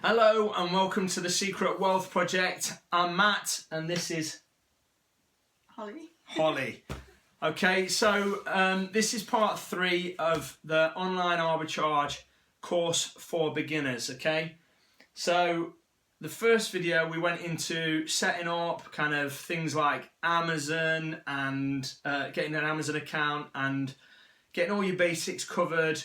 Hello and welcome to the Secret Wealth Project. I'm Matt and this is Holly. Okay, so this is part 3 of the online arbitrage course for beginners. Okay, so the first video we went into setting up kind of things like Amazon and getting an Amazon account and getting all your basics covered.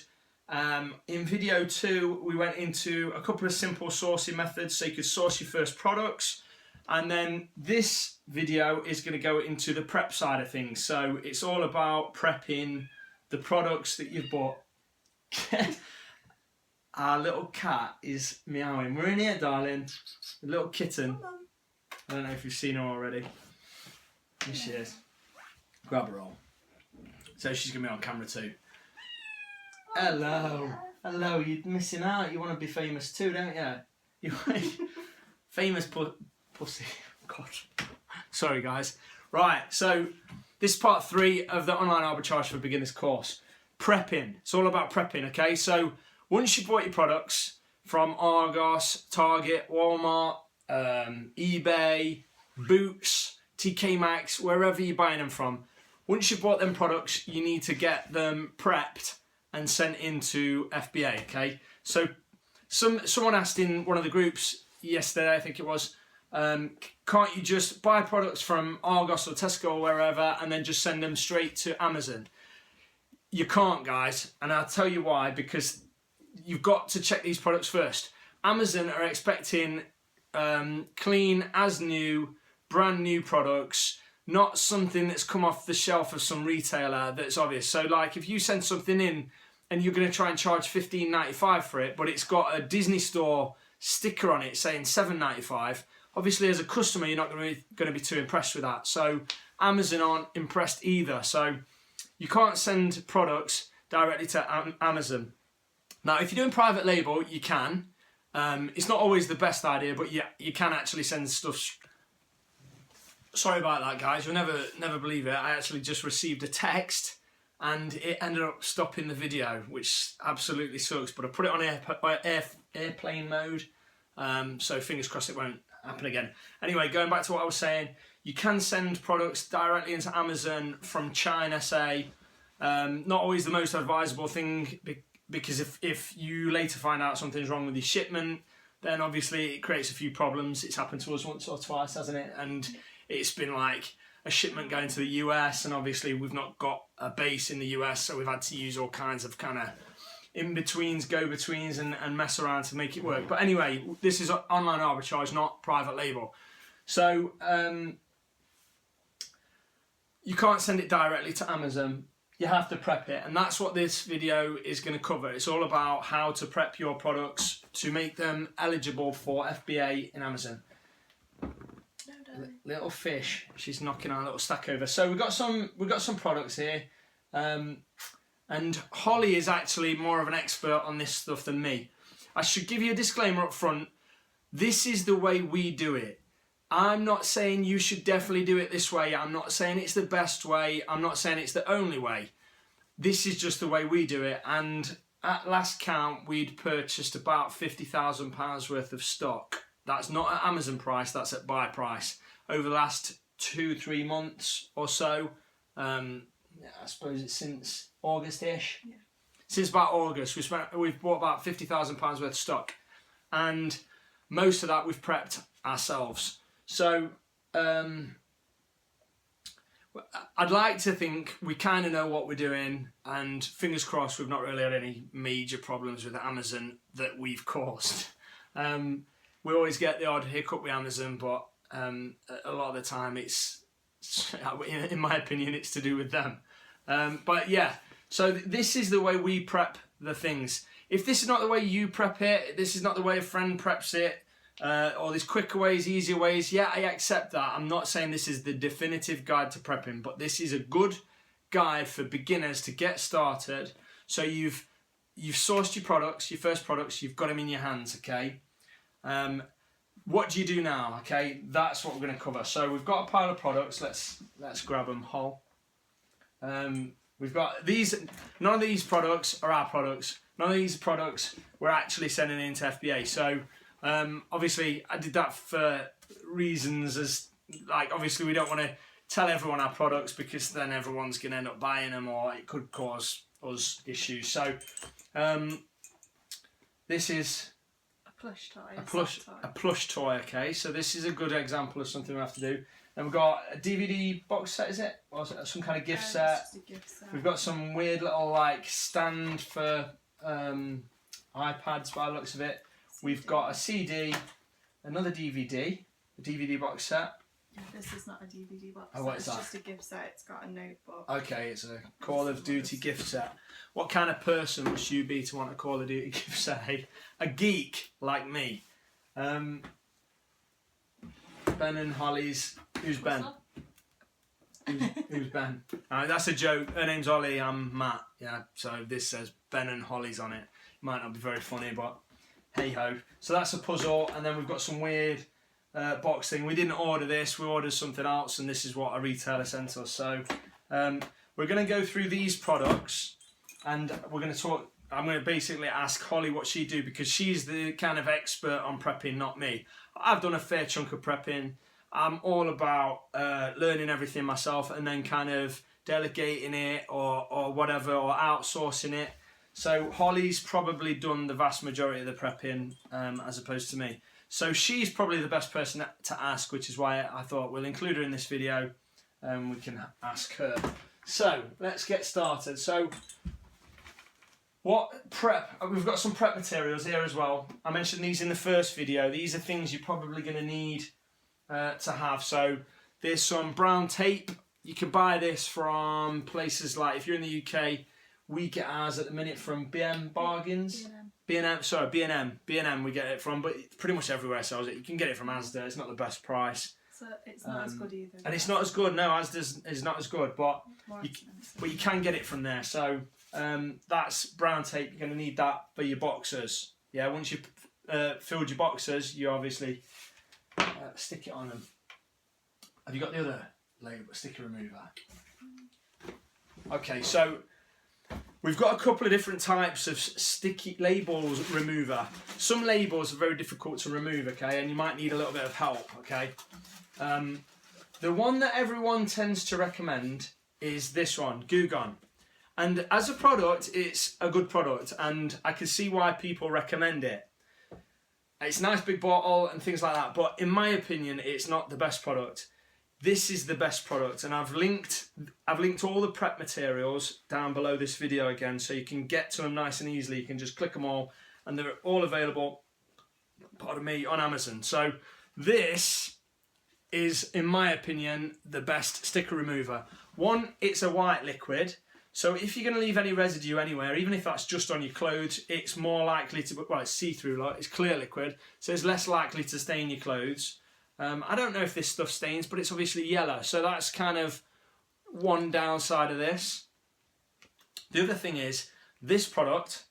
In video 2 we went into a couple of simple sourcing methods so you could source your first products, and then this video is going to go into the prep side of things. So it's all about prepping the products that you've bought. Our little cat is meowing. We're in here, darling. A little kitten. I don't know if you've seen her already. Here she is. Grab her all. So she's going to be on camera too. Hello. Hello, you're missing out. You want to be famous too, don't you? You want famous pussy. God. Sorry, guys. Right, so this is part 3 of the online arbitrage for beginners course. Prepping. It's all about prepping, okay? So once you've bought your products from Argos, Target, Walmart, eBay, Boots, TK Maxx, wherever you're buying them from, once you've bought them products, you need to get them prepped and sent into FBA, okay? So someone asked in one of the groups yesterday, I think it was, can't you just buy products from Argos or Tesco or wherever and then just send them straight to Amazon? You can't, guys, and I'll tell you why, because you've got to check these products first. Amazon are expecting clean, as new, brand new products, not something that's come off the shelf of some retailer that's obvious. So like if you send something in and you're going to try and charge $15.95 for it, but it's got a Disney Store sticker on it saying $7.95, obviously as a customer you're not going to be too impressed with that. So Amazon aren't impressed either. So you can't send products directly to Amazon. Now if you're doing private label, you can. It's not always the best idea, but yeah, you can actually send stuff. Sorry about that, guys. You'll never believe it. I actually just received a text and it ended up stopping the video, which absolutely sucks. But I put it on airplane mode, so fingers crossed it won't happen again. Anyway, going back to what I was saying, you can send products directly into Amazon from China, say. Not always the most advisable thing, because if you later find out something's wrong with your shipment, then obviously it creates a few problems. It's happened to us once or twice, hasn't it? And it's been like a shipment going to the US, and obviously we've not got a base in the US, so we've had to use all kinds of kind of in-betweens, go-betweens, and mess around to make it work. But anyway, this is online arbitrage, not private label. So you can't send it directly to Amazon. You have to prep it, and that's what this video is going to cover. It's all about how to prep your products to make them eligible for FBA in Amazon. Little fish, she's knocking our little stack over. So we've got some products here, and Holly is actually more of an expert on this stuff than me. I should give you a disclaimer up front. This is the way we do it. I'm not saying you should definitely do it this way. I'm not saying it's the best way. I'm not saying it's the only way. This is just the way we do it. And at last count, we'd purchased about £50,000 worth of stock. That's not at Amazon price, that's at buy price. Over the last 2-3 months or so, I suppose it's since August-ish. Yeah. Since about August, we've bought about £50,000 worth of stock, and most of that we've prepped ourselves. So I'd like to think we kind of know what we're doing, and fingers crossed we've not really had any major problems with Amazon that we've caused. We always get the odd hiccup with Amazon, but a lot of the time it's, in my opinion, it's to do with them. But yeah, so this is the way we prep the things. If this is not the way you prep it, this is not the way a friend preps it, or there's quicker ways, easier ways, yeah, I accept that. I'm not saying this is the definitive guide to prepping, but this is a good guide for beginners to get started. So you've sourced your products, your first products, you've got them in your hands, okay? What do you do now? Okay, that's what we're going to cover. So we've got a pile of products. Let's grab them whole. We've got these. None of these products are our products. None of these products we're actually sending into FBA. So Obviously, I did that for reasons as, like, obviously we don't want to tell everyone our products because then everyone's going to end up buying them or it could cause us issues. So, this is a plush toy. A plush toy, okay. So this is a good example of something we have to do. Then we've got a DVD box set, is it? Or is it some kind of gift set? Just a gift set. We've got some weird little, like, stand for iPads by the looks of it. We've got a CD, another DVD, a DVD box set. Yeah, this is not a DVD box set. Oh, what is that? It's just a gift set. It's got a notebook. Okay, it's a Call of Duty gift set. What kind of person must you be to want a Call of Duty gift set? A geek like me. Ben and Holly's. Who's Ben? Who's Ben? That's a joke. Her name's Holly. I'm Matt. Yeah. So this says Ben and Holly's on it. Might not be very funny, but hey ho. So that's a puzzle, and then we've got some weird box thing. We didn't order this. We ordered something else, and this is what a retailer sent us. So we're going to go through these products, and we're going to talk. I'm going to basically ask Holly what she do because she's the kind of expert on prepping, not me. I've done a fair chunk of prepping. I'm all about learning everything myself and then kind of delegating it or whatever, or outsourcing it. So Holly's probably done the vast majority of the prepping as opposed to me. So she's probably the best person to ask, which is why I thought we'll include her in this video and we can ask her. So let's get started. So what prep? We've got some prep materials here as well. I mentioned these in the first video. These are things you're probably going to need to have. So there's some brown tape. You can buy this from places like, if you're in the UK, we get ours at the minute from BM Bargains. B&M we get it from, but pretty much everywhere sells it. You can get it from Asda. It's not the best price. So it's not as good either. And it's not as good. No, Asda's is not as good, but you can get it from there. So that's brown tape. You're going to need that for your boxers. Yeah, once you've filled your boxers, you obviously stick it on them. Have you got the other label sticker remover? Okay, so we've got a couple of different types of sticky labels remover. Some labels are very difficult to remove, okay, and you might need a little bit of help, okay. The one that everyone tends to recommend is this one, Goo Gone. And as a product, it's a good product, and I can see why people recommend it. It's a nice big bottle and things like that, but in my opinion, it's not the best product. This is the best product, and I've linked all the prep materials down below this video again, so you can get to them nice and easily. You can just click them all, and they're all available, pardon me, on Amazon. So this is, in my opinion, the best sticker remover. One, it's a white liquid, so if you're going to leave any residue anywhere, even if that's just on your clothes, it's more likely to, well, it's see-through, like, it's clear liquid, so it's less likely to stain your clothes. I don't know if this stuff stains, but it's obviously yellow, so that's kind of one downside of this. The other thing is, this product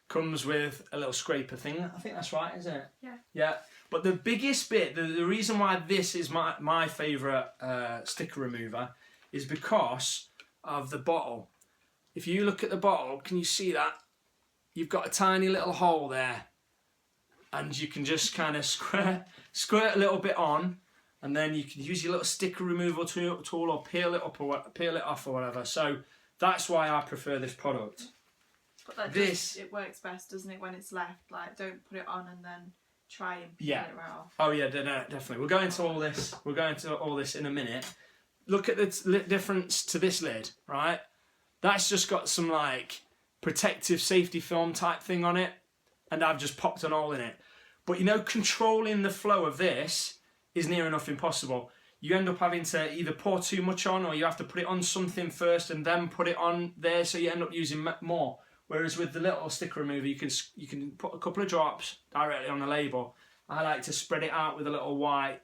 comes with a little scraper thing. I think that's right, isn't it? Yeah. Yeah. But the biggest bit, the reason why this is my favourite sticker remover is because of the bottle. If you look at the bottle, can you see that? You've got a tiny little hole there. And you can just kind of squirt a little bit on, and then you can use your little sticker removal tool or peel it off or whatever. So that's why I prefer this product. But it works best, doesn't it, when it's left? Like, don't put it on and then try and peel it off. Oh yeah, definitely. We'll go into all this. We'll go into all this in a minute. Look at the difference to this lid, right? That's just got some like protective safety film type thing on it, and I've just popped an hole in it. But you know, controlling the flow of this is near enough impossible. You end up having to either pour too much on, or you have to put it on something first and then put it on there, so you end up using more. Whereas with the little sticker remover, you can put a couple of drops directly on the label. I like to spread it out with a little white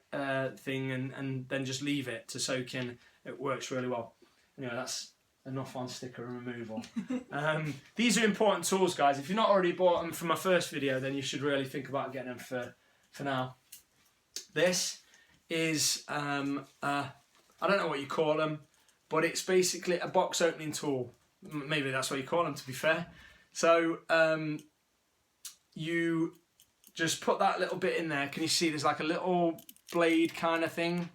thing and then just leave it to soak in. It works really well. Anyway, that's enough on sticker removal. These are important tools, guys. If you've not already bought them from my first video, then you should really think about getting them for now. This is, I don't know what you call them, but it's basically a box opening tool. Maybe that's what you call them, to be fair. So you just put that little bit in there. Can you see there's like a little blade kind of thing?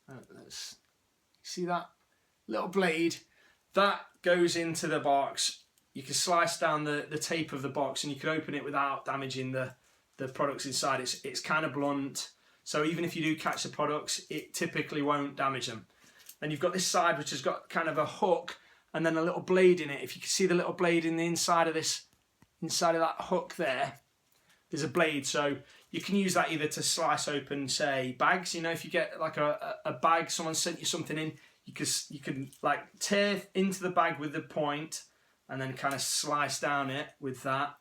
Let's see that little blade. That goes into the box. You can slice down the tape of the box and you can open it without damaging the products inside. It's kind of blunt, so even if you do catch the products, it typically won't damage them. Then you've got this side which has got kind of a hook and then a little blade in it. If you can see the little blade in the inside of that hook there's a blade, so you can use that either to slice open, say, bags. You know, if you get like a bag, someone sent you something in, you can like tear into the bag with the point and then kind of slice down it with that.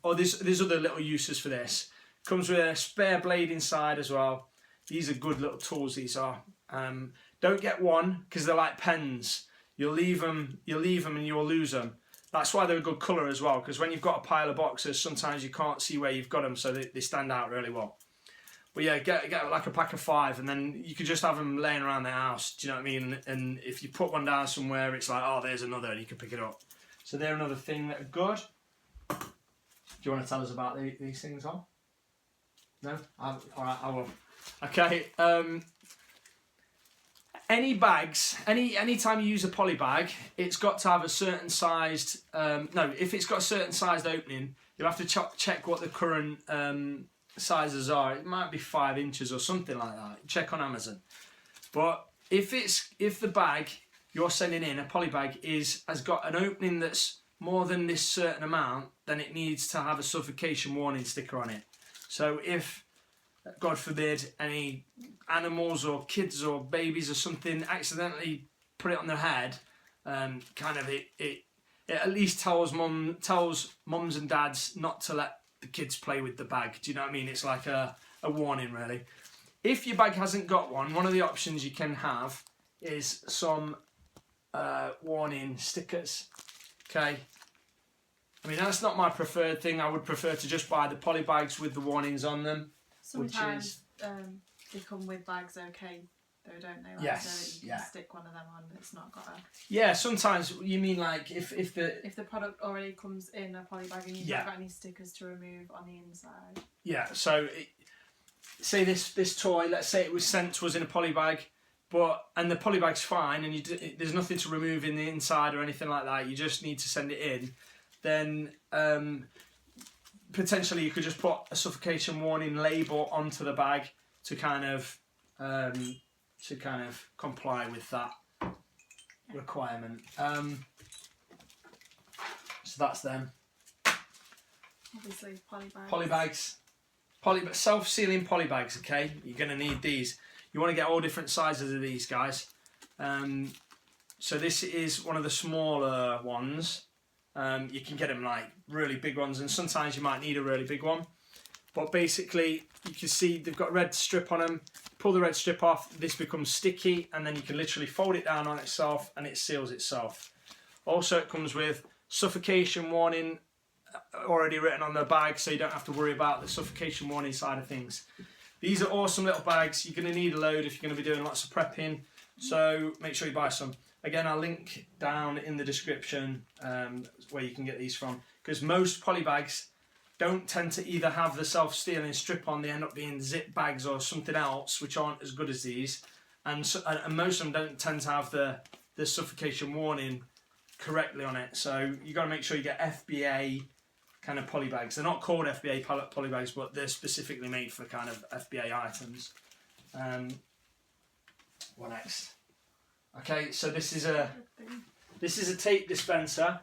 Or there's other little uses for this. Comes with a spare blade inside as well. These are good little tools, these are. Don't get one because they're like pens. You'll leave them and you'll lose them. That's why they're a good colour as well, because when you've got a pile of boxes, sometimes you can't see where you've got them, so they stand out really well. But yeah, get like a pack of 5, and then you could just have them laying around the house. Do you know what I mean? And if you put one down somewhere, it's like, oh, there's another, and you can pick it up. So they're another thing that are good. Do you want to tell us about these things, on? No? All right, I will. Okay. Any bags, anytime you use a poly bag, it's got to have a certain sized. If it's got a certain sized opening, you'll have to check what the current sizes are. It might be 5 inches or something like that. Check on Amazon. But if the bag you're sending in, a poly bag, has got an opening that's more than this certain amount, then it needs to have a suffocation warning sticker on it. So if, God forbid, any animals or kids or babies or something accidentally put it on their head, it at least tells mums and dads not to let the kids play with the bag. Do you know what I mean? It's like a warning, really. If your bag hasn't got one of the options you can have is some warning stickers. Okay. I mean, that's not my preferred thing. I would prefer to just buy the poly bags with the warnings on them. Sometimes they come with bags, okay, though, don't they? Like, yes. So you can stick one of them on. It's not got a. Yeah, sometimes you mean like if the product already comes in a poly bag and you've not got any stickers to remove on the inside. Yeah. So say this toy, let's say it was sent to us in a poly bag, and the poly bag's fine, and there's nothing to remove in the inside or anything like that. You just need to send it in. Then potentially you could just put a suffocation warning label onto the bag to kind of comply with that requirement. So that's them. Obviously, poly bags. Self-sealing poly bags. Okay, you're going to need these. You want to get all different sizes of these guys. So this is one of the smaller ones. You can get them like really big ones, and sometimes you might need a really big one. But basically, you can see they've got a red strip on them. Pull the red strip off, this becomes sticky, and then you can literally fold it down on itself and it seals itself. Also, it comes with suffocation warning already written on the bag, so you don't have to worry about the suffocation warning side of things. These are awesome little bags. You're going to need a load if you're going to be doing lots of prepping, so make sure you buy some. Again, I'll link down in the description where you can get these from, because most poly bags don't tend to either have the self-sealing strip on, they end up being zip bags or something else, which aren't as good as these, and most of them don't tend to have the suffocation warning correctly on it. So you got to make sure you get FBA kind of poly bags. They're not called FBA poly bags, but they're specifically made for kind of FBA items. What next? Okay, so this is a tape dispenser.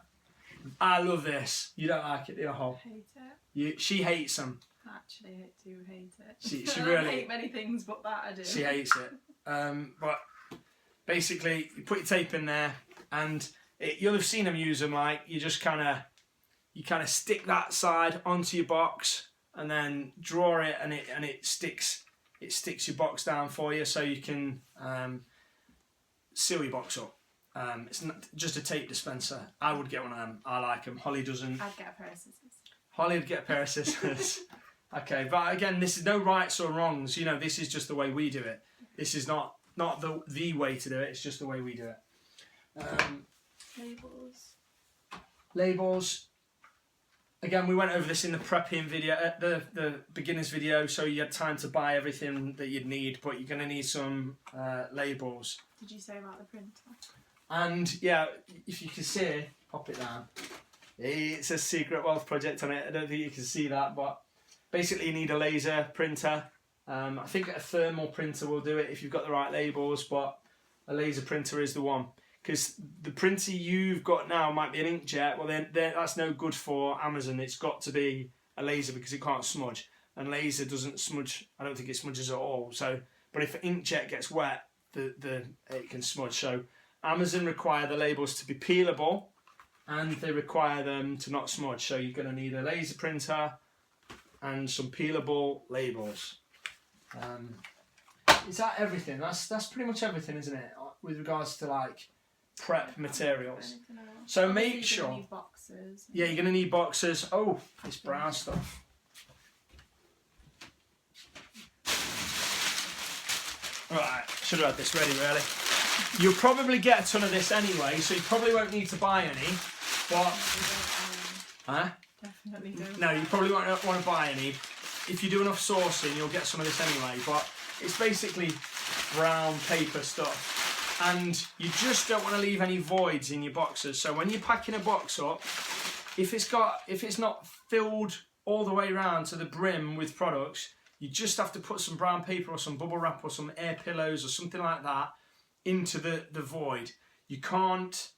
I love this. You don't like it, do you? I hate it. She hates them. Actually, I do hate it. She I really hate many things, but that I do. She hates it. But basically, you put your tape in there, and you'll have seen them use them. Like you kind of stick that side onto your box, and then draw it, and it sticks your box down for you, so you can seal your box up. It's not just a tape dispenser. I would get one of them. I like them. Holly doesn't. I'd get a pair of scissors. Holly would get a pair of scissors. Okay, but again, this is no rights or wrongs. You know, this is just the way we do it. This is not the way to do it. It's just the way we do it. Labels. again, we went over this in the prepping video, the beginners video, so you had time to buy everything that you'd need, but you're going to need some labels. Did you say about the printer? And yeah, if you can see, pop it down. It says Secret Wealth Project on it. I don't think you can see that, but basically you need a laser printer. I think a thermal printer will do it if you've got the right labels, but a laser printer is the one. Because the printer you've got now might be an inkjet, well then that's no good for Amazon. It's got to be a laser because it can't smudge. And laser doesn't smudge, I don't think it smudges at all. So, but if inkjet gets wet, it can smudge. So Amazon require the labels to be peelable, and they require them to not smudge. So you're going to need a laser printer and some peelable labels. Is that everything? That's pretty much everything, isn't it? With regards to like prep materials. So make sure. You're gonna need boxes. Yeah, you're going to need boxes. Oh, this brown stuff. Right, should have had this ready really. You'll probably get a ton of this anyway, so you probably won't need to buy any. But definitely don't. No, you probably won't want to buy any. If you do enough sourcing, you'll get some of this anyway. But it's basically brown paper stuff, and you just don't want to leave any voids in your boxes. So when you're packing a box up, if it's not filled all the way around to the brim with products, you just have to put some brown paper or some bubble wrap or some air pillows or something like that into the void. You can't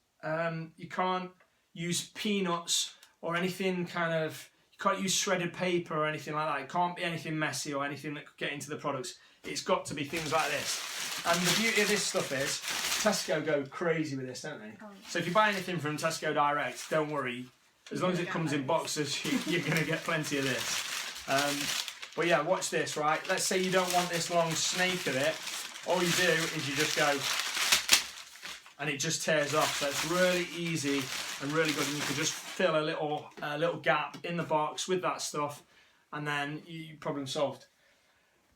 use peanuts or anything kind of. You can't use shredded paper or anything like that. It can't be anything messy or anything that could get into the products. It's got to be things like this. And the beauty of this stuff is Tesco go crazy with this, don't they? Oh. So if you buy anything from Tesco Direct, don't worry. As long as it comes in boxes, you're going to get plenty of this. But yeah, watch this, right? Let's say you don't want this long snake of it. All you do is you just go, and it just tears off. So it's really easy and really good. And you can just fill a little gap in the box with that stuff, and then you problem solved.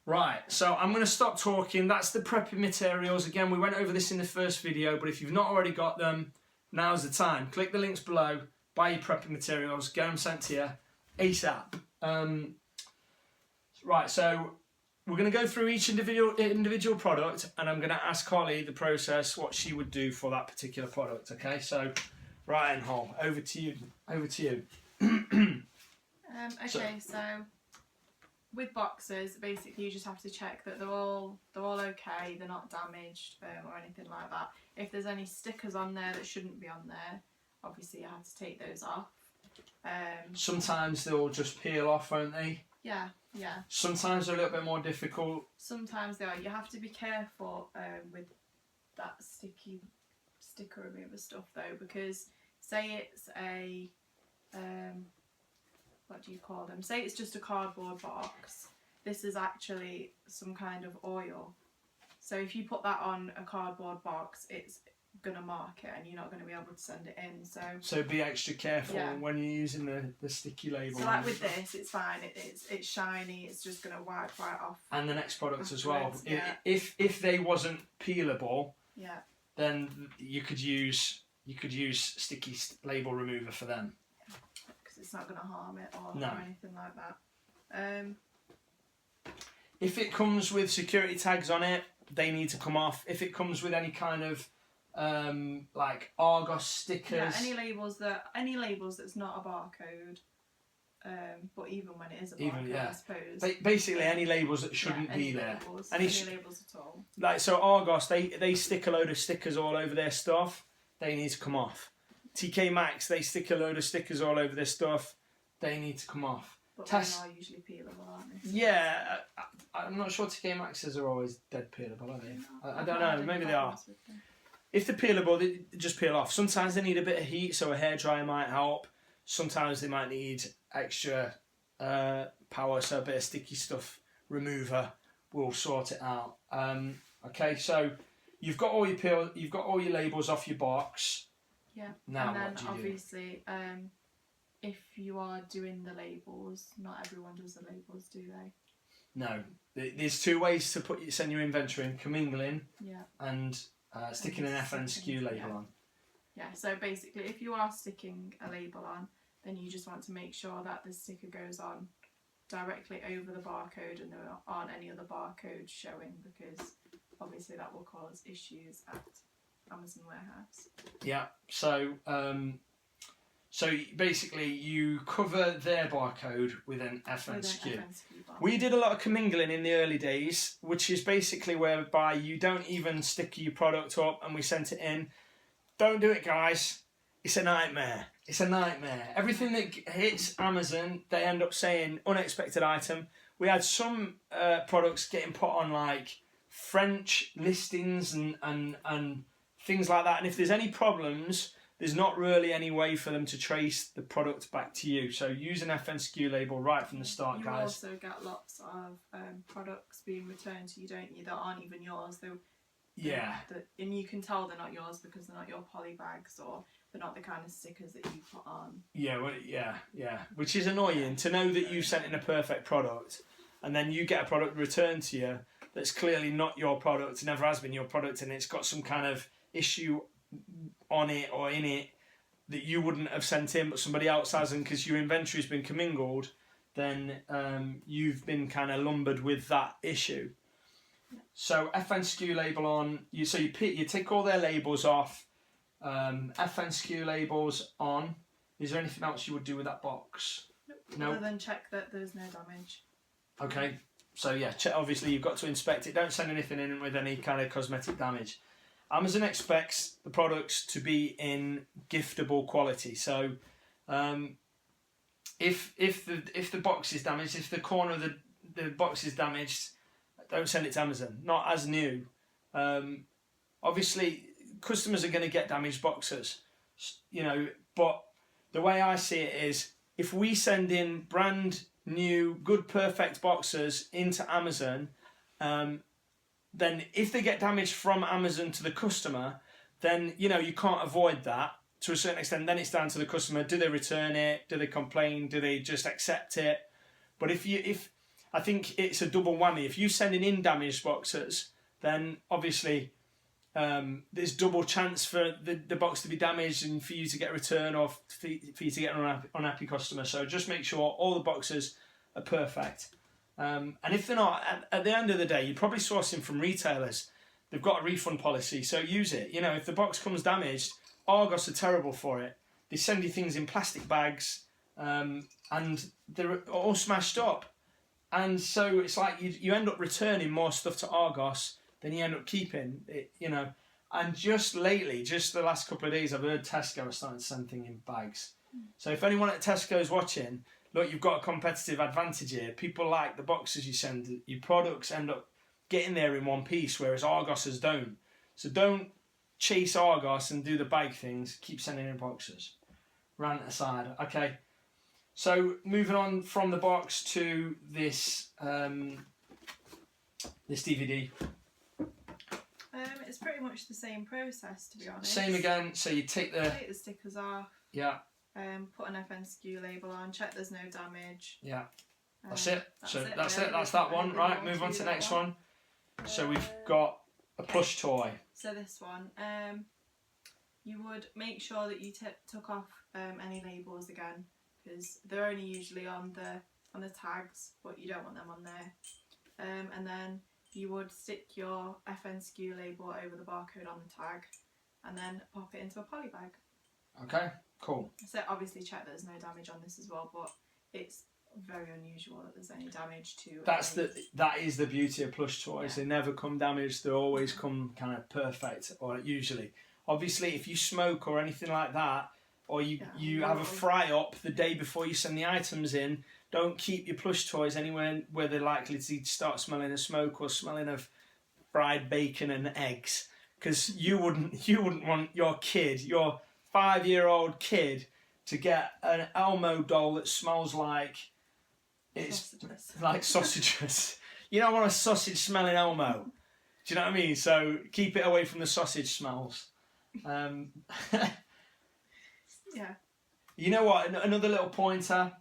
Right, so I'm going to stop talking. That's the prepping materials. Again, we went over this in the first video, but if you've not already got them, now's the time. Click the links below, buy your prepping materials, get them sent to you ASAP. Right, so we're going to go through each individual product, and I'm going to ask Holly the process, what she would do for that particular product. Okay, so Ryan Hall, over to you. Okay, so with boxes, basically you just have to check that they're all okay, they're not damaged or anything like that. If there's any stickers on there that shouldn't be on there, obviously you have to take those off. Sometimes they'll just peel off, won't they? Yeah. Sometimes they're a little bit more difficult. Sometimes they are. You have to be careful with that sticker remover stuff though, because say it's a what do you call them? Say it's just a cardboard box. This is actually some kind of oil. So if you put that on a cardboard box, it's gonna mark it, and you're not gonna be able to send it in. So be extra careful when you're using the sticky label. So like with this, it's fine. It's shiny. It's just gonna wipe right off. And the next product as well. Yeah. If they wasn't peelable, then you could use sticky label remover for them. Because it's not gonna harm it or anything like that. If it comes with security tags on it, they need to come off. If it comes with any kind of like Argos stickers, any labels that's not a barcode, but even when it is a barcode, I suppose. Basically, any labels that shouldn't be there. Any labels at all. Like so, Argos they stick a load of stickers all over their stuff. They need to come off. TK Maxx, they stick a load of stickers all over their stuff. They need to come off. But they are usually peelable, aren't they? Yeah, I'm not sure TK Maxx's are always dead peelable, are they? I don't know. Maybe they are. If they're peelable, they just peel off. Sometimes they need a bit of heat, so a hairdryer might help. Sometimes they might need extra power, so a bit of sticky stuff remover will sort it out. Okay, so you've got all your labels off your box. Yeah. Now and then what do you obviously, if you are doing the labels, not everyone does the labels, do they? No. There's two ways to send your inventory in: commingling and sticking an FNSKU label on. Yeah, so basically if you are sticking a label on, then you just want to make sure that the sticker goes on directly over the barcode and there aren't any other barcodes showing, because obviously that will cause issues at Amazon warehouse. Yeah, so basically you cover their barcode with an FNSKU. We did a lot of commingling in the early days, which is basically whereby you don't even stick your product up and we sent it in. Don't do it, guys. It's a nightmare. It's a nightmare. Everything that hits Amazon, they end up saying unexpected item. We had some products getting put on like French listings and things like that. And if there's any problems, there's not really any way for them to trace the product back to you. So use an FNSKU label right from the start, guys. You also get lots of products being returned to you, don't you, that aren't even yours. And you can tell they're not yours because they're not your poly bags, or they're not the kind of stickers that you put on. Yeah, well, yeah. Which is annoying to know that you sent in a perfect product and then you get a product returned to you that's clearly not your product, never has been your product, and it's got some kind of issue on it or in it that you wouldn't have sent in but somebody else hasn't because your inventory's been commingled. Then you've been kind of lumbered with that issue. So FNSKU label on, you take all their labels off, FNSKU labels on. Is there anything else you would do with that box? No. Other than check that there's no damage. Okay, so yeah, obviously you've got to inspect it. Don't send anything in with any kind of cosmetic damage. Amazon expects the products to be in giftable quality. So if the box is damaged, if the corner of the box is damaged, don't send it to Amazon. Not as new. Obviously, customers are going to get damaged boxes, but the way I see it is, if we send in brand new, good, perfect boxes into Amazon, then if they get damaged from Amazon to the customer, then you can't avoid that to a certain extent. Then it's down to the customer. Do they return it? Do they complain? Do they just accept it? But if I think it's a double whammy. If you're sending in damaged boxes, then obviously there's double chance for the box to be damaged and for you to get a return, or for you to get an unhappy customer. So just make sure all the boxes are perfect. And if they're not, at the end of the day, you're probably sourcing from retailers. They've got a refund policy, so use it. If the box comes damaged, Argos are terrible for it. They send you things in plastic bags, and they're all smashed up. And so it's like you end up returning more stuff to Argos than you end up keeping, And just lately, just the last couple of days, I've heard Tesco are starting to send things in bags. So if anyone at Tesco is watching, look, you've got a competitive advantage here. People like the boxes you send. Your products end up getting there in one piece, whereas Argos's don't. So don't chase Argos and do the bag things. Keep sending in boxes. Rant aside. Okay. So moving on from the box to this this DVD. It's pretty much the same process, to be honest. Same again. So you take the stickers off. Yeah. Put an FNSKU label on. Check there's no damage. Yeah. That's it. That's it. That's that one. Right. Move on to the next one. So we've got a plush toy. So this one, you would make sure that you took off any labels again, because they're only usually on the tags, but you don't want them on there. And then you would stick your FNSKU label over the barcode on the tag, and then pop it into a poly bag. Okay, cool. So obviously check there's no damage on this as well, but it's very unusual that there's any damage to. That is the beauty of plush toys. Yeah. They never come damaged. They always come kind of perfect, or usually. Obviously, if you smoke or anything like that, or you have a fry up the day before you send the items in, don't keep your plush toys anywhere where they're likely to start smelling of smoke or smelling of fried bacon and eggs, because you wouldn't want your 5-year-old kid to get an Elmo doll that smells like sausages. You don't want a sausage smelling Elmo. Do you know what I mean? So keep it away from the sausage smells. Yeah. You know what? Another little pointer.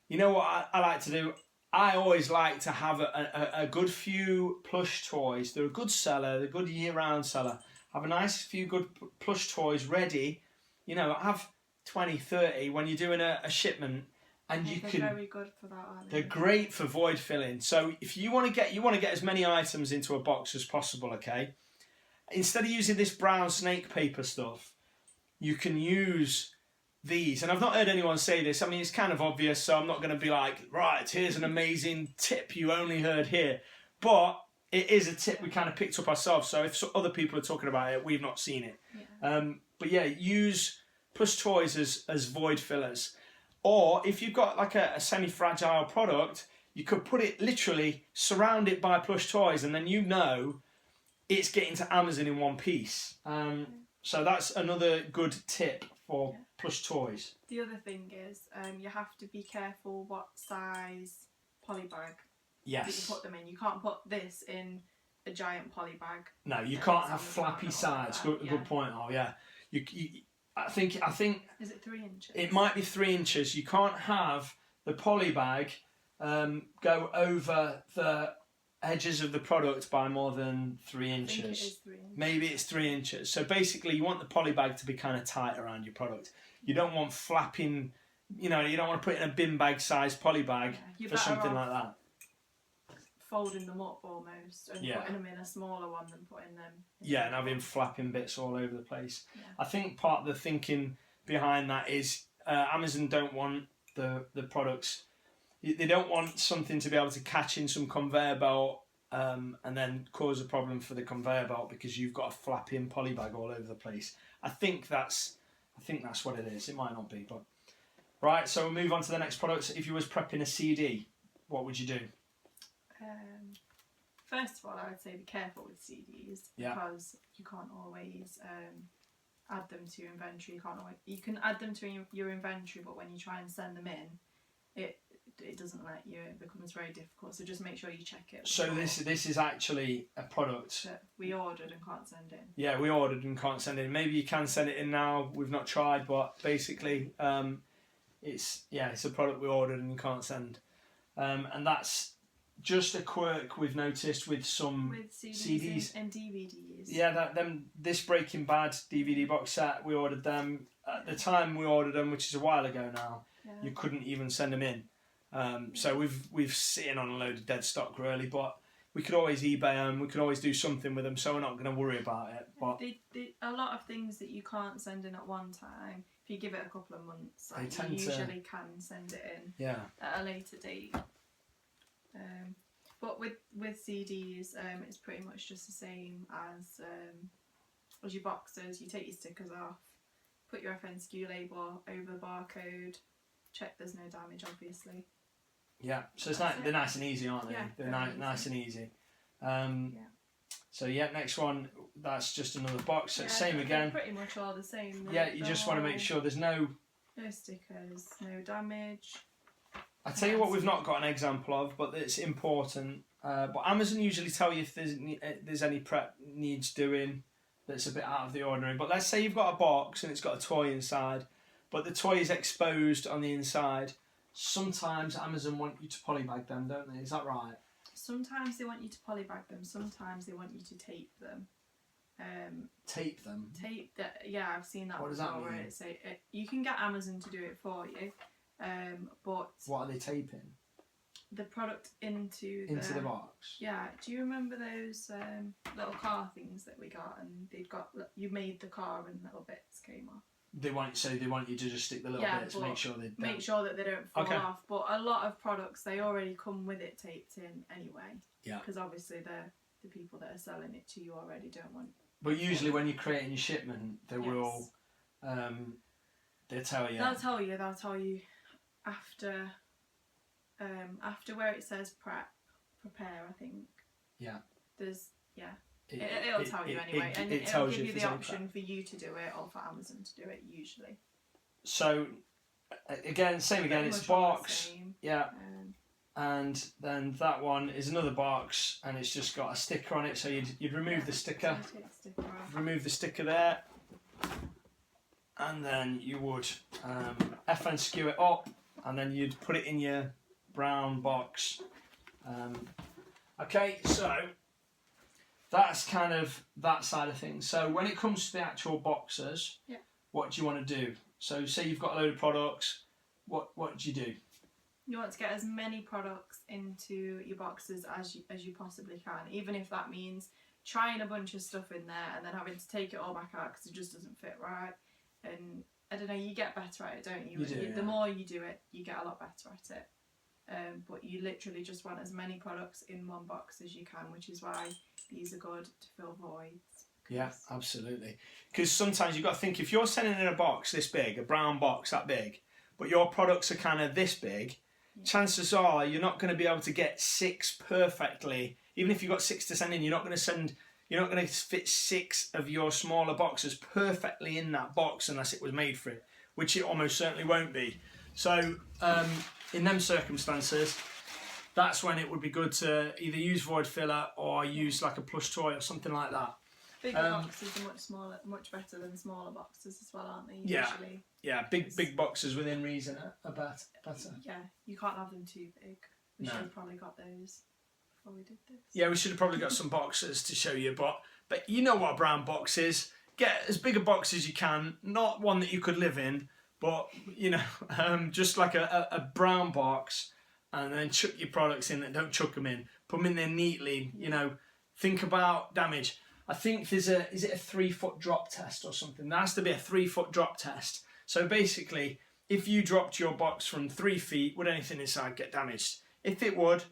You know what I like to do? I always like to have a good few plush toys. They're a good seller. They're a good year-round seller. Have a nice few good plush toys ready. Have 20, 30 when you're doing a shipment, and you can. They're very good for that, aren't they? They're great for void filling. So if you want to get as many items into a box as possible, okay. Instead of using this brown snake paper stuff, you can use these. And I've not heard anyone say this. I mean, it's kind of obvious, so I'm not going to be like, right, here's an amazing tip you only heard here. But it is a tip we kind of picked up ourselves. So if other people are talking about it, we've not seen it. Yeah. But yeah, use Plush Toys as void fillers. Or if you've got like a semi-fragile product, you could put it literally, surround it by Plush Toys, and then you know it's getting to Amazon in one piece. So that's another good tip for Plush Toys. The other thing is you have to be careful what size polybag that you put them in. You can't put this in a giant polybag. No, you can't have flappy sides. Good point. Oh yeah, I think. Is it 3 inches? It might be 3 inches. You can't have the polybag go over the edges of the product by more than 3 inches. I think it is 3 inches. Maybe it's 3 inches. So basically, you want the polybag to be kind of tight around your product. You don't want flapping. You don't want to put it in a bin bag size polybag for something like that. Folding them up almost and putting them in a smaller one than putting them and having flapping bits all over the place. I think part of the thinking behind that is Amazon don't want the products, they don't want something to be able to catch in some conveyor belt and then cause a problem for the conveyor belt because you've got a flapping polybag all over the place. I think that's what it is. It might not be, but right, so we'll move on to the next product. If you was prepping a CD, what would you do? First of all, I would say be careful with CDs because you can't always add them to your inventory. You can add them to your inventory, but when you try and send them in, it doesn't let you. It becomes very difficult. So just make sure you check it. So this is actually a product that we ordered and can't send in. Yeah, we ordered and can't send in. Maybe you can send it in now. We've not tried, but basically, it's a product we ordered and you can't send, and that's just a quirk we've noticed with some CDs and DVDs. Yeah, this Breaking Bad DVD box set, we ordered them at the time we ordered them, which is a while ago now. Yeah. You couldn't even send them in, so we've sitting on a load of dead stock really. But we could always eBay them. We could always do something with them, so we're not going to worry about it. But a lot of things that you can't send in at one time, if you give it a couple of months, you usually can send it in at a later date. But with CDs, it's pretty much just the same as your boxes. You take your stickers off, put your FNSKU label over the barcode, check there's no damage, obviously. Yeah, so they're nice and easy, aren't they? Yeah, they're nice and easy. So next one, that's just another box. So same again. Pretty much all the same. You just want to make sure there's no stickers, no damage. I tell you what we've not got an example of, but it's important. But Amazon usually tell you if there's any prep needs doing that's a bit out of the ordinary. But let's say you've got a box and it's got a toy inside, but the toy is exposed on the inside. Sometimes Amazon want you to polybag them, don't they? Is that right? Sometimes they want you to polybag them. Sometimes they want you to tape them. Tape them? Tape that. Yeah, I've seen that. What does that mean? You can get Amazon to do it for you. But what are they taping? The product into the box. Yeah. Do you remember those little car things that we got, and you made the car and little bits came off? They want you to just stick the little bits, make sure they don't fall off. But a lot of products, they already come with it taped in anyway. Yeah. Because obviously the people that are selling it to you already don't want. But usually when you're creating your shipment, they will. They'll tell you. They'll tell you. After where it says prepare, I think. Yeah. It'll tell you anyway, and it'll give you the option for you to do it or for Amazon to do it usually. So, it's a box. Yeah. And then that one is another box, and it's just got a sticker on it. So you'd remove the sticker. Remove the sticker there. And then you would FNSKU it up, and then you'd put it in your brown box. Okay, so that's kind of that side of things. So when it comes to the actual boxes, what do you want to do? So say you've got a load of products, what do you do? You want to get as many products into your boxes as you possibly can, even if that means trying a bunch of stuff in there and then having to take it all back out because it just doesn't fit right. And I don't know, you get better at it, don't you? The more you do it, you get a lot better at it. But you literally just want as many products in one box as you can, which is why these are good to fill voids. Yeah, absolutely. Because sometimes you've got to think, if you're sending in a box this big, a brown box that big, but your products are kind of this big, chances are you're not going to be able to get 6 perfectly. Even if you've got 6 to send in, you're not going to fit 6 of your smaller boxes perfectly in that box unless it was made for it, which it almost certainly won't be. So in them circumstances, that's when it would be good to either use void filler or use like a plush toy or something like that. Bigger boxes are much better than smaller boxes as well, aren't they? Usually. Yeah, big boxes within reason are better. Yeah, you can't have them too big. We should have probably got those before we did this. Yeah, we should have probably got some boxes to show you, but you know what a brown box is. Get as big a box as you can, not one that you could live in, but you know, just like a brown box, and then chuck your products in. Don't chuck them in. Put them in there neatly. You know, think about damage. I think is it a 3-foot drop test or something? There has to be a 3-foot drop test. So basically, if you dropped your box from 3 feet, would anything inside get damaged? If it would,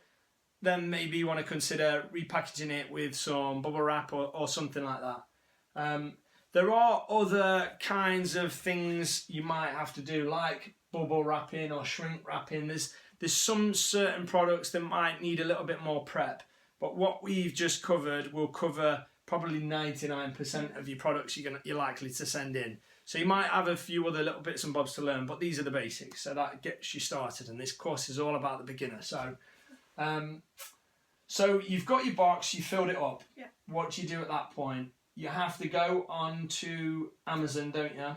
then maybe you want to consider repackaging it with some bubble wrap or something like that. There are other kinds of things you might have to do, like bubble wrapping or shrink wrapping. There's some certain products that might need a little bit more prep, but what we've just covered will cover probably 99% of your products you're likely to send in. So you might have a few other little bits and bobs to learn, but these are the basics. So that gets you started, and this course is all about the beginner. So, so you've got your box, you filled it up. Yeah. What do you do at that point? You have to go on to Amazon, don't you?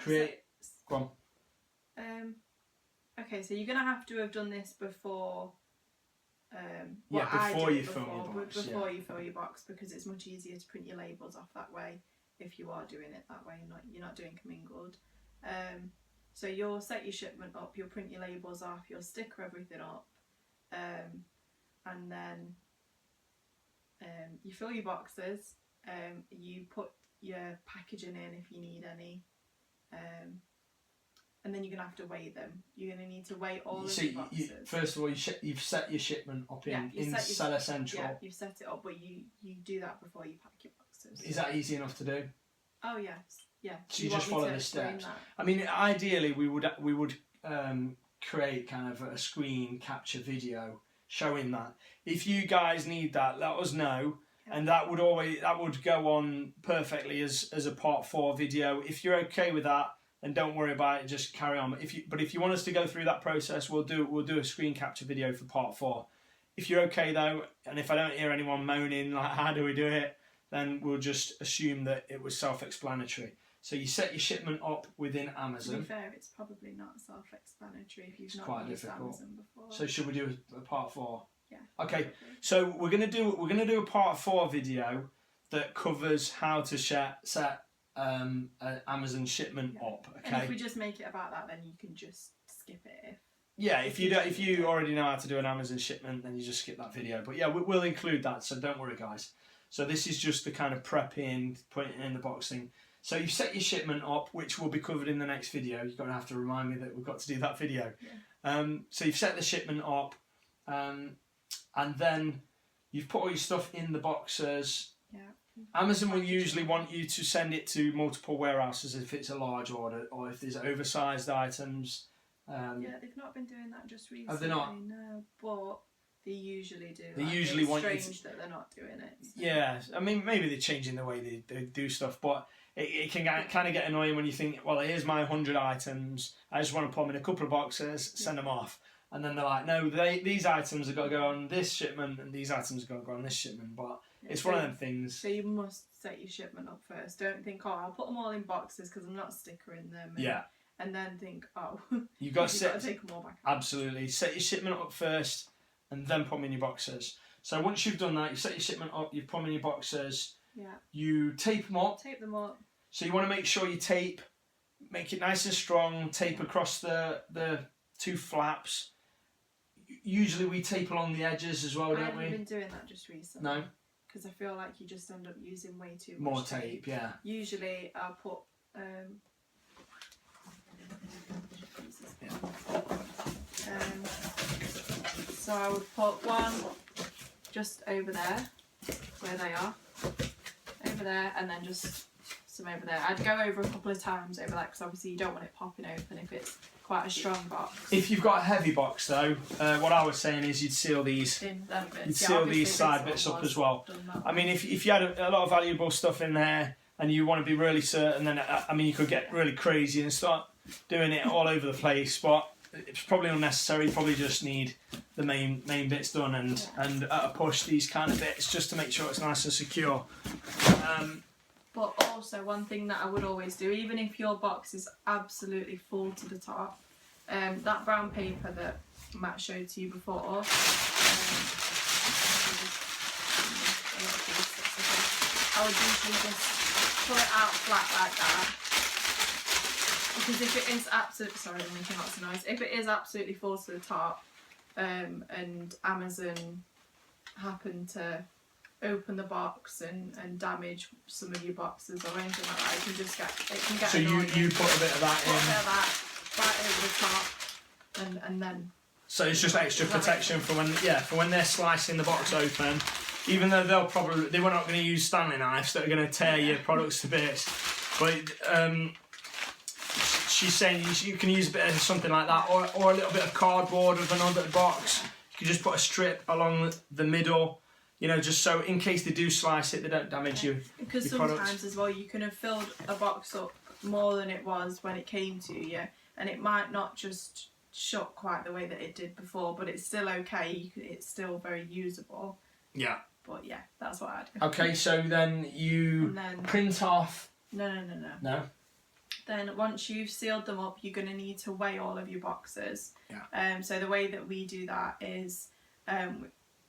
Yeah. Go on. Okay, so you're gonna have to have done this before. Before you fill your box. Before you fill your box, because it's much easier to print your labels off that way if you are doing it that way. You're not doing commingled. So you'll set your shipment up, you'll print your labels off, you'll sticker everything up, and then you fill your boxes. You put your packaging in if you need any. And then you're going to have to weigh them. You're going to need to weigh all of your boxes. First of all, you've set your shipment up in Seller Central. Yeah, you've set it up, but you do that before you pack your boxes. Is that easy enough to do? Oh, yes. Yeah. So you just follow the steps. I mean, ideally, we would create kind of a screen capture video showing that. If you guys need that, let us know. Yeah. And that would go on perfectly as a part 4 video. If you're okay with that, and don't worry about it, just carry on. But if you want us to go through that process, we'll do a screen capture video for part 4. If you're okay though, and if I don't hear anyone moaning like how do we do it, then we'll just assume that it was self-explanatory. So you set your shipment up within Amazon. To be fair, it's probably not self-explanatory if you've not used Amazon before. So should we do a part 4? Yeah. Okay. So we're gonna do a part 4 video that covers how to set an Amazon shipment up. Okay. And if we just make it about that, then you can just skip it. If you already know how to do an Amazon shipment, then you just skip that video. But yeah, we'll include that, so don't worry, guys. So this is just the kind of prepping, putting it in the box thing. So you've set your shipment up, which will be covered in the next video. You're going to have to remind me that we've got to do that video. Yeah. So you've set the shipment up, and then you've put all your stuff in the boxes. Yeah. Amazon will usually want you to send it to multiple warehouses if it's a large order, or if there's oversized items. Yeah, they've not been doing that just recently. Have they not? No, but they usually do. They usually want you to... It's strange that they're not doing it. So. Yeah, I mean, maybe they're changing the way they do stuff, but it can kind of get annoying when you think, well, here's my 100 items, I just want to put them in a couple of boxes, send them off. And then they're like, no, these items have got to go on this shipment, and these items have got to go on this shipment. But it's one of them things. So you must set your shipment up first. Don't think, I'll put them all in boxes because I'm not stickering them. And then think, you've got to take them all back. Absolutely. Set your shipment up first, and then put them in your boxes. So once you've done that, you set your shipment up, you put them in your boxes. Yeah. You tape them up. Tape them up. So you want to make sure you tape make it nice and strong, tape across the 2 flaps. Usually we tape along the edges as well, don't we? I haven't been doing that just recently. No? Because I feel like you just end up using way too much more tape. Yeah. Usually I'll put so I would put one just over there, where they are, over there, and then just some over there. I'd go over a couple of times over that because obviously you don't want it popping open if it's quite a strong box. If you've got a heavy box though, what I was saying is you'd seal these. You'd seal these side bits up as well. I mean, if you had a lot of valuable stuff in there and you want to be really certain, then I mean you could get really crazy and start doing it all over the place. But it's probably unnecessary. You probably just need the main bits done and at a push these kind of bits just to make sure it's nice and secure. But also one thing that I would always do, even if your box is absolutely full to the top, that brown paper that Matt showed to you before, I would usually just pull it out flat like that. Because if it is absolutely, sorry I'm making lots of noise, if it is absolutely full to the top, and Amazon happen to open the box and damage some of your boxes or anything like that, it can get so you put a bit of that in, right over the top, and then so it's just extra protection for when they're slicing the box open, even though they were not going to use Stanley knives that are going to tear your products to bits, but she's saying you can use a bit of something like that, or a little bit of cardboard of another box. You can just put a strip along the middle, you know, just so in case they do slice it, they don't damage you. Because your sometimes products as well, you can have filled a box up more than it was when it came to you, and it might not just shut quite the way that it did before, but it's still okay. It's still very usable. Yeah. But yeah, that's what I'd do. Okay, so then you print off. No. No. Then once you've sealed them up, you're going to need to weigh all of your boxes. Yeah. So the way that we do that is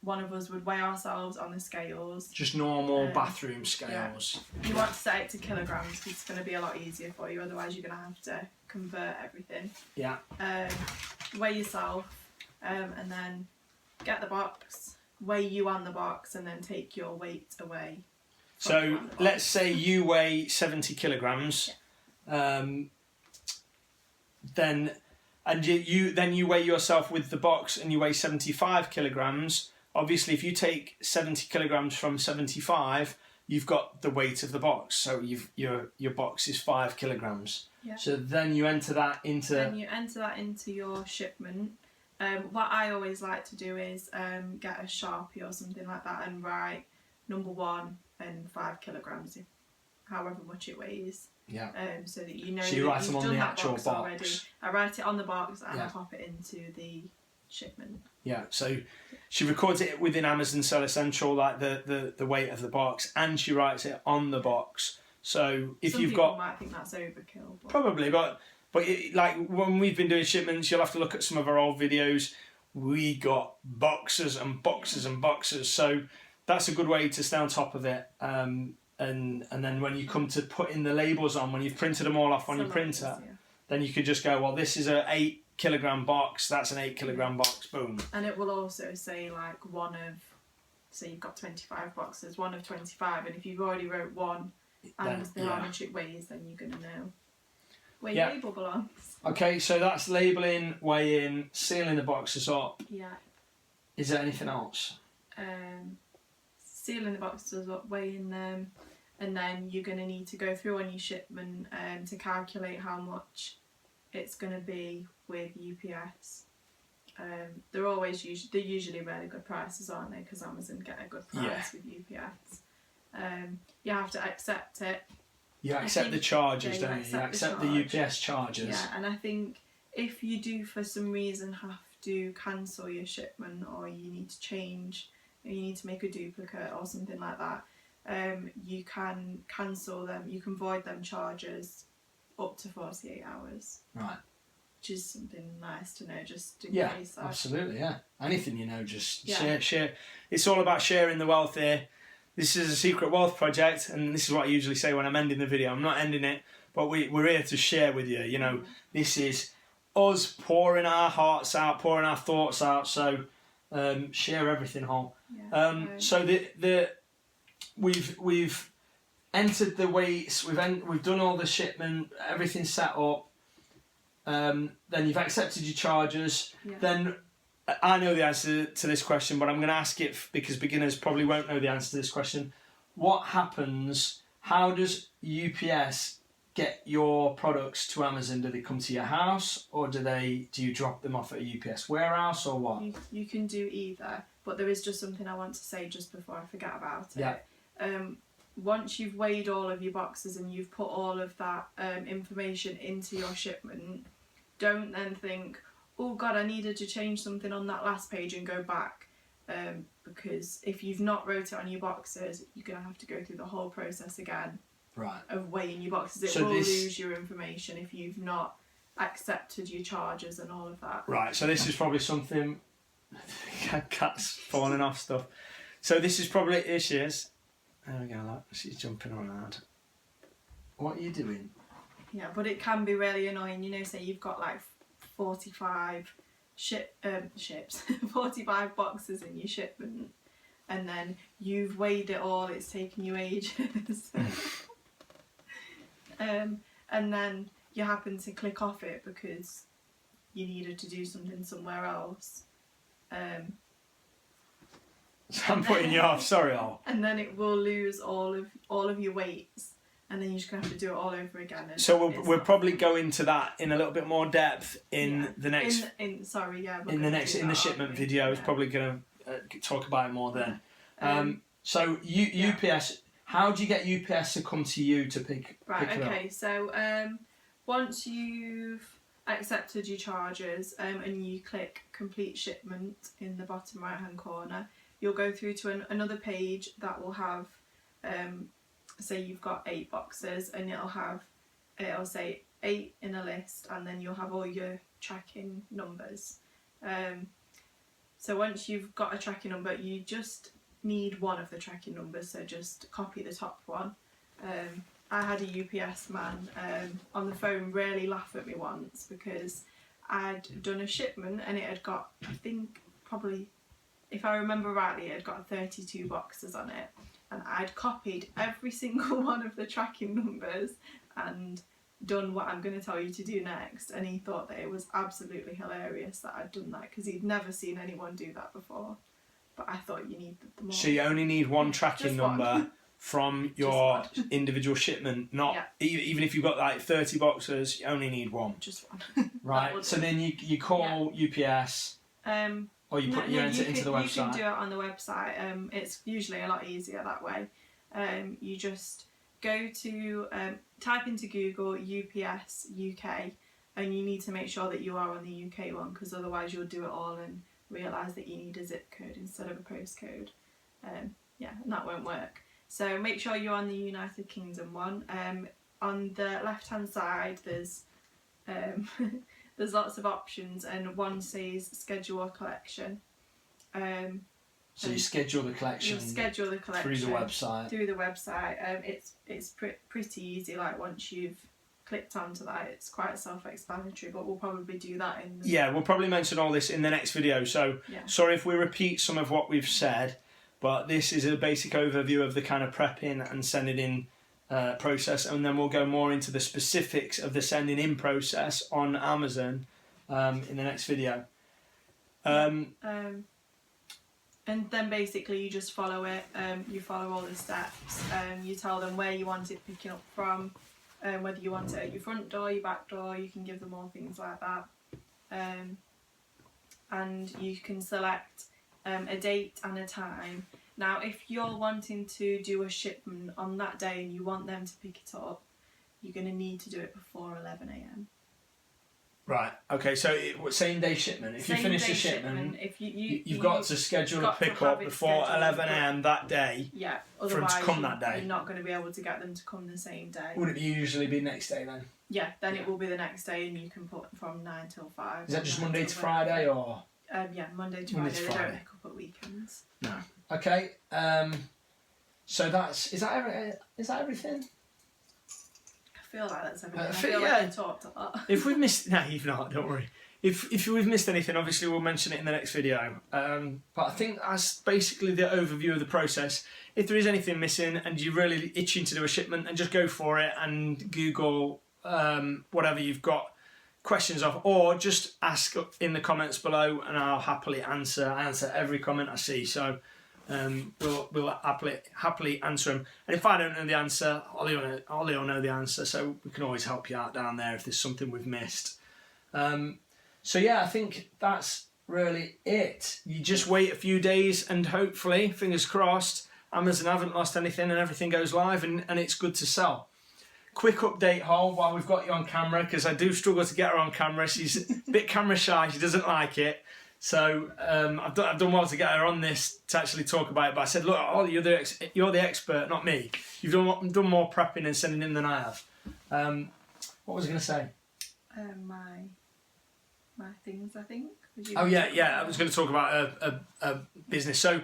one of us would weigh ourselves on the scales. Just normal bathroom scales. Yeah. You want to set it to kilograms because it's going to be a lot easier for you. Otherwise, you're going to have to convert everything. Yeah. Weigh yourself, and then get the box. Weigh you on the box, and then take your weight away. So let's say you weigh 70 kilograms. Yeah. Then you weigh yourself with the box and you weigh 75 kilograms. Obviously, if you take 70 kilograms from 75, you've got the weight of the box. So your box is 5 kilograms. Yeah. So then you enter that into your shipment. What I always like to do is get a Sharpie or something like that and write number 1 and 5 kilograms, however much it weighs. Yeah. So that you know. So you write them on the actual box. Already. I write it on the box and I pop it into the shipment. Yeah. So she records it within Amazon Seller Central, like the weight of the box, and she writes it on the box. So if you've got, some people might think that's overkill. But probably, but like when we've been doing shipments, you'll have to look at some of our old videos. We got boxes and boxes and boxes. So that's a good way to stay on top of it. And then when you come to putting the labels on, when you've printed them all off on your printer, then you could just go, well, this is an 8 kilogram box, that's an 8 kilogram box, boom. And it will also say like so you've got 25 boxes, 1 of 25, and if you've already wrote 1 and how much it weighs, then you're going to know where your label belongs. Okay, so that's labelling, weighing, sealing the boxes up. Yeah. Is there anything else? Sealing the boxes up, weighing them, and then you're going to need to go through on your shipment to calculate how much it's going to be with UPS. They're usually really good prices, aren't they? Because Amazon get a good price with UPS. You have to accept it. You accept the charges, don't you? You accept the UPS charges. Yeah, and I think if you do for some reason have to cancel your shipment, or you need to change, or you need to make a duplicate or something like that, you can cancel them. You can void them charges up to 48 hours. Right. Which is something nice to know, just in case. Absolutely, yeah. Anything you know, just share. It's all about sharing the wealth here. This is a secret wealth project, and this is what I usually say when I'm ending the video. I'm not ending it but we're here to share with you. You know, this is us pouring our hearts out, pouring our thoughts out. So share everything, Hall. Yeah, so we've entered the weights. We've done all the shipment. Everything's set up. Then you've accepted your charges. Yeah. Then I know the answer to this question, but I'm going to ask it because beginners probably won't know the answer to this question. What happens? How does UPS get your products to Amazon? Do they come to your house, or do you drop them off at a UPS warehouse, or what? You can do either, but there is just something I want to say just before I forget about it. Yeah. Once you've weighed all of your boxes and you've put all of that information into your shipment, don't then think, oh God, I needed to change something on that last page and go back. Because if you've not wrote it on your boxes, you're going to have to go through the whole process again. Right. Of weighing your boxes. It will lose your information if you've not accepted your charges and all of that. Right, so this is probably something... Cat's falling off stuff. So this is probably... Here she is. There we go, look. She's jumping around. What are you doing? Yeah, but it can be really annoying. You know, say you've got like 45 ships, 45 boxes in your shipment, and then you've weighed it all. It's taken you ages. And then you happen to click off it because you needed to do something somewhere else. So I'm putting you off, sorry, Al. And then it will lose all of your weights, and then you're just going to have to do it all over again. So we'll probably go into that in a little bit more depth in the next... In the shipment video. It's probably going to talk about it more then. So UPS, how do you get UPS to come to you to pick it up? So once you've accepted your charges and you click complete shipment in the bottom right hand corner, you'll go through to another page that will have, say you've got 8 boxes, and it'll say 8 in a list, and then you'll have all your tracking numbers. So once you've got a tracking number, you just need one of the tracking numbers, so just copy the top one. I had a UPS man on the phone really laugh at me once because I'd done a shipment and it had got, I think probably, if I remember rightly, it had got 32 boxes on it, and I'd copied every single one of the tracking numbers and done what I'm going to tell you to do next, and he thought that it was absolutely hilarious that I'd done that because he'd never seen anyone do that before. But I thought you needed them all. So you only need one tracking number from your individual shipment, not even if you've got like 30 boxes, you only need one. Just one. Right. So then you call UPS. Or you enter it into the website. You can do it on the website. It's usually a lot easier that way. You just go to type into Google UPS UK, and you need to make sure that you are on the UK one, because otherwise you'll do it all and realise that you need a zip code instead of a postcode. And that won't work. So make sure you're on the United Kingdom one. On the left hand side there's there's lots of options, and one says schedule a collection. So you schedule the collection. You'll schedule the collection through the website. It's pretty easy. Like once you've clicked onto that, it's quite self-explanatory. But we'll probably do that in. We'll probably mention all this in the next video. So sorry if we repeat some of what we've said, but this is a basic overview of the kind of prepping and sending in process, and then we'll go more into the specifics of the sending in process on Amazon in the next video. And then basically you just follow it, you follow all the steps, you tell them where you want it picking up from, whether you want it at your front door, your back door, you can give them all things like that. And you can select a date and a time. Now if you're wanting to do a shipment on that day and you want them to pick it up, you're going to need to do it before 11 AM. Right, okay, so same day shipment. If you finish the shipment, you've got to schedule a pick-up before 11 AM that day for them to come that day. You're not going to be able to get them to come the same day. Would it usually be next day then? Yeah, then it will be the next day, and you can put from 9 till 5. Is that just Monday to Friday, or...? Monday to Friday. They don't pick up at weekends. No. Okay, so is that everything? I feel like that's everything. I feel like I've talked a lot. If we've missed... No, you've not, don't worry. If we've missed anything, obviously we'll mention it in the next video. But I think that's basically the overview of the process. If there is anything missing and you're really itching to do a shipment, then just go for it and Google whatever you've got questions of, or just ask in the comments below and I'll happily answer. I answer every comment I see, so we'll happily answer them. And if I don't know the answer, Ollie will know the answer, so we can always help you out down there if there's something we've missed. So yeah, I think that's really it. You just wait a few days and hopefully, fingers crossed, Amazon haven't lost anything and everything goes live and it's good to sell. Quick update, Hol, while we've got you on camera, because I do struggle to get her on camera. She's a bit camera shy, she doesn't like it. So I've done well to get her on this to actually talk about it. But I said, look, Ollie, you're the expert, not me. You've done more prepping and sending in than I have. What was I going to say? My things, I think. Oh yeah. I was going to talk about a business. So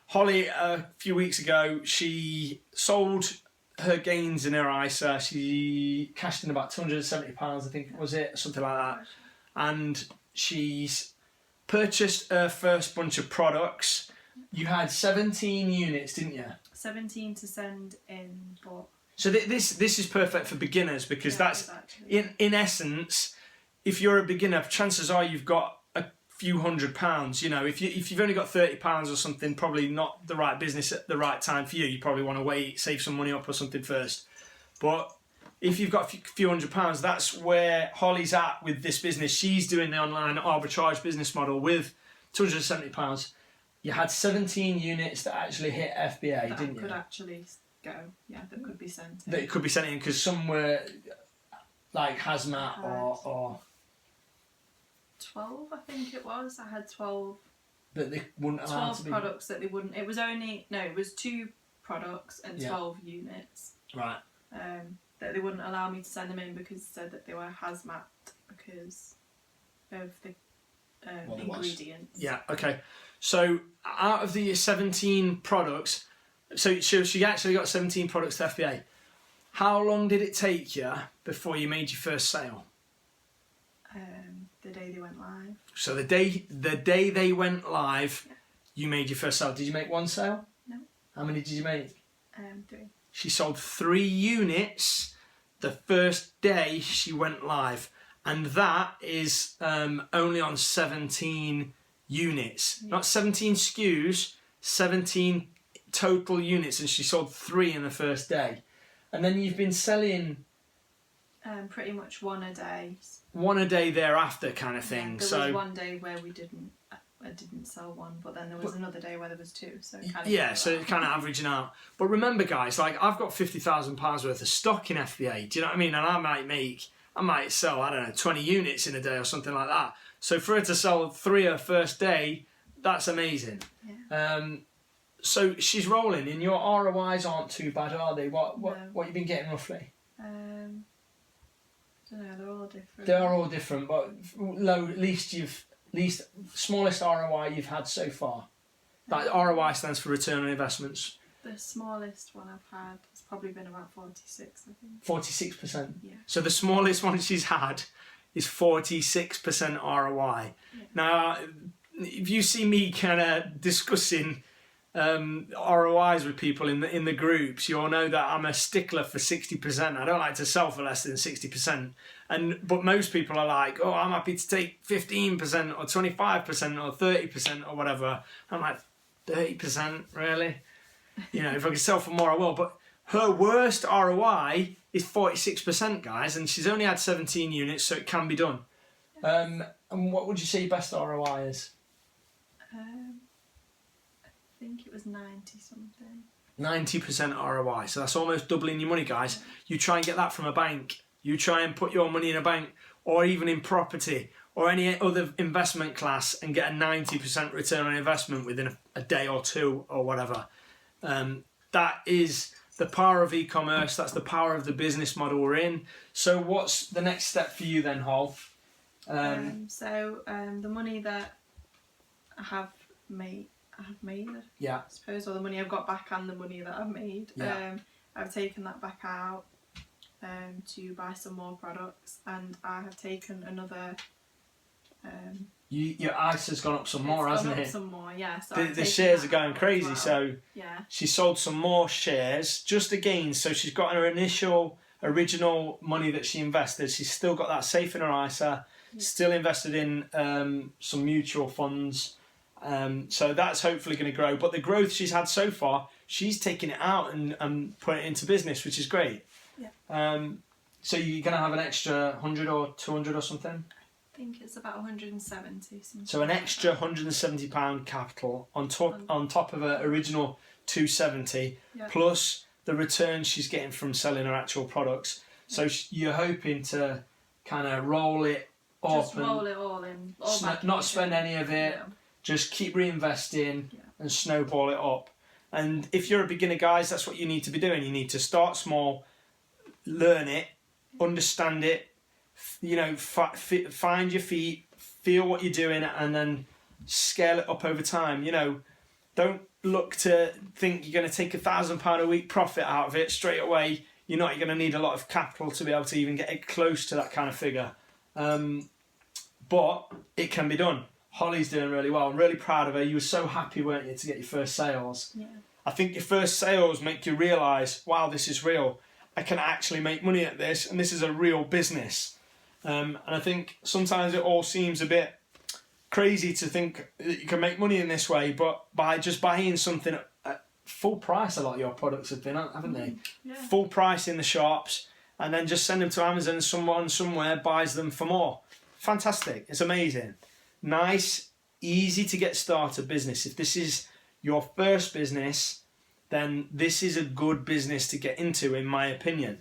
Holly, a few weeks ago, she sold her gains in her ISA. She cashed in about £270, I think, was it? Something like that. And she's purchased her first bunch of products. You had 17 units, didn't you? 17 to send in, but... So this is perfect for beginners, because that's, in essence, if you're a beginner, chances are you've got a few £100. You know, if you've only got £30 or something, probably not the right business at the right time for you. You probably want to wait, save some money up or something first. But if you've got a few £100, that's where Holly's at with this business. She's doing the online arbitrage business model with £270. You had 17 units that actually hit FBA, didn't you? That could actually go, that could be sent in. That could be sent in, because some were like hazmat or 12, I think it was. I had 12. That they wouldn't allow 12 to be... products that they wouldn't. It was only it was 2 products and 12 units. Right. That they wouldn't allow me to send them in because they said that they were hazmat because of the ingredients. Yeah. Okay. So out of the 17 products, so she actually got 17 products to FBA. How long did it take you before you made your first sale? The day they went live. So the day they went live, you made your first sale. Did you make one sale? No. How many did you make? 3. She sold 3 units the first day she went live, and that is only on 17 units, not 17 SKUs, 17 total units, and she sold 3 in the first day. And then you've been selling pretty much one a day. One a day thereafter, kind of thing. There was one day where I didn't sell one, but then there was another day where there was 2. So it kind of so it's kind of averaging out. But remember, guys, like I've got £50,000 worth of stock in FBA. Do you know what I mean? And I might sell, I don't know, 20 units in a day or something like that. So for her to sell 3 her first day, that's amazing. Yeah. So she's rolling, and your ROIs aren't too bad, are they? What you been getting roughly? I don't know, they're all different. They are all different, but smallest ROI you've had so far. That ROI stands for return on investments. The smallest one I've had has probably been about 46, I think. 46%? Yeah. So the smallest one she's had is 46% ROI. Yeah. Now, if you see me kind of discussing ROIs with people in the groups, you all know that I'm a stickler for 60%. I don't like to sell for less than 60%. But most people are like, oh, I'm happy to take 15% or 25% or 30% or whatever. I'm like, 30%, really? You know, if I can sell for more, I will. But her worst ROI is 46%, guys, and she's only had 17 units, so it can be done. And what would you say your best ROI is? I think it was 90 something. 90% ROI. So that's almost doubling your money, guys. You try and get that from a bank. You try and put your money in a bank, or even in property or any other investment class, and get a 90% return on investment within a day or 2 or whatever. That is the power of e-commerce. That's the power of the business model we're in. So what's the next step for you then, Hol? The money that I have made, yeah, I suppose, or the money I've got back and the money that I've made, yeah. I've taken that back out to buy some more products, and I have taken another. Your ISA has gone up some more, hasn't it? Some more, yeah. So the shares are going crazy. Well. So yeah, she sold some more shares just again. So she's got her original money that she invested. She's still got that safe in her ISA. Yeah. Still invested in some mutual funds. So that's hopefully going to grow. But the growth she's had so far, she's taken it out and put it into business, which is great. Yeah. So you're going to have an extra 100 or 200 or something? I think it's about 170. So an extra £170 capital on top of her original 270, yeah. plus the return she's getting from selling her actual products. So you're hoping to kind of roll it up. Just roll it all in. Not spend any of it. Yeah. Just keep reinvesting and snowball it up. And if you're a beginner, guys, that's what you need to be doing. You need to start small, learn it, understand it, find your feet, feel what you're doing, and then scale it up over time. Don't look to think you're going to take £1,000 a week profit out of it straight away. You're not. You're going to need a lot of capital to be able to even get it close to that kind of figure. But it can be done. Holly's doing really well. I'm really proud of her. You were so happy, weren't you, to get your first sales? Yeah. I think your first sales make you realise, wow, this is real. I can actually make money at this, and this is a real business. And I think sometimes it all seems a bit crazy to think that you can make money in this way, but by just buying something at full price, a lot of your products have been, haven't they? Yeah. Full price in the shops, and then just send them to Amazon and someone somewhere buys them for more. Fantastic. It's amazing. Nice, easy to get started business. If this is your first business, then this is a good business to get into, in my opinion.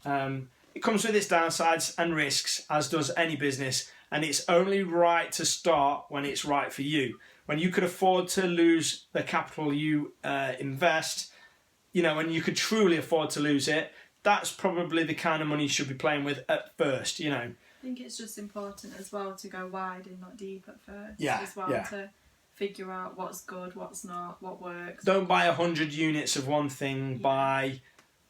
It comes with its downsides and risks, as does any business, and it's only right to start when it's right for you. When you could afford to lose the capital you invest, when you could truly afford to lose it, that's probably the kind of money you should be playing with at first, I think it's just important as well to go wide and not deep at first. Yeah, as well, to figure out what's good, what's not, what works. Don't buy 100 units of one thing, buy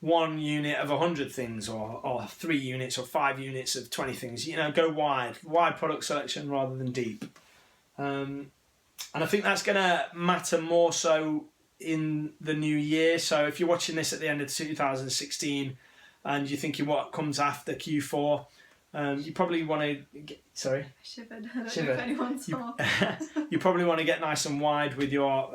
1 unit of 100 things, or 3 units or 5 units of 20 things. Go wide product selection rather than deep. And I think that's going to matter more so in the new year. So if you're watching this at the end of 2016 and you're thinking what comes after Q4, you probably want to get... Sorry? I shivered. I don't know if anyone saw. You probably want to get nice and wide with your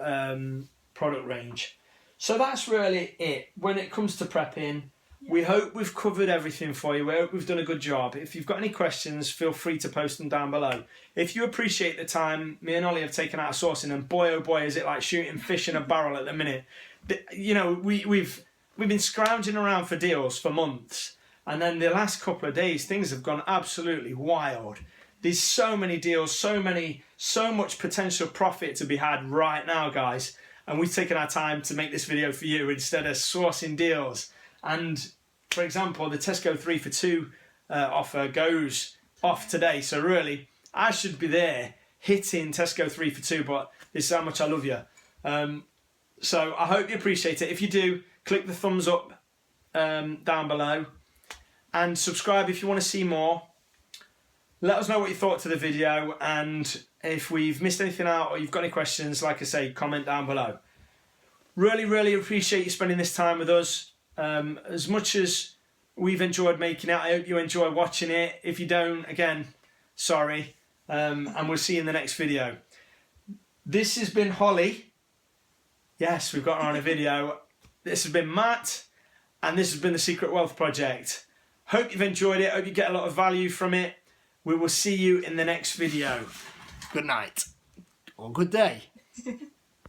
product range. So that's really it. When it comes to prepping, we hope we've covered everything for you. We hope we've done a good job. If you've got any questions, feel free to post them down below. If you appreciate the time me and Ollie have taken out of sourcing, and boy oh boy is it like shooting fish in a barrel at the minute. We've been scrounging around for deals for months, and then the last couple of days things have gone absolutely wild. There's so many deals, so much potential profit to be had right now, guys. And we've taken our time to make this video for you instead of sourcing deals. And for example, the Tesco 3 for 2 offer goes off today. So really, I should be there hitting Tesco 3 for 2, but this is how much I love you. So I hope you appreciate it. If you do, click the thumbs up down below and subscribe if you want to see more. Let us know what you thought to the video, and if we've missed anything out or you've got any questions, like I say, comment down below. Really, really appreciate you spending this time with us. As much as we've enjoyed making it, I hope you enjoy watching it. If you don't, again, sorry. And we'll see you in the next video. This has been Holly. Yes, we've got her on a video. This has been Matt, and this has been the Secret Wealth Project. Hope you've enjoyed it. Hope you get a lot of value from it. We will see you in the next video. Good night. Or good day.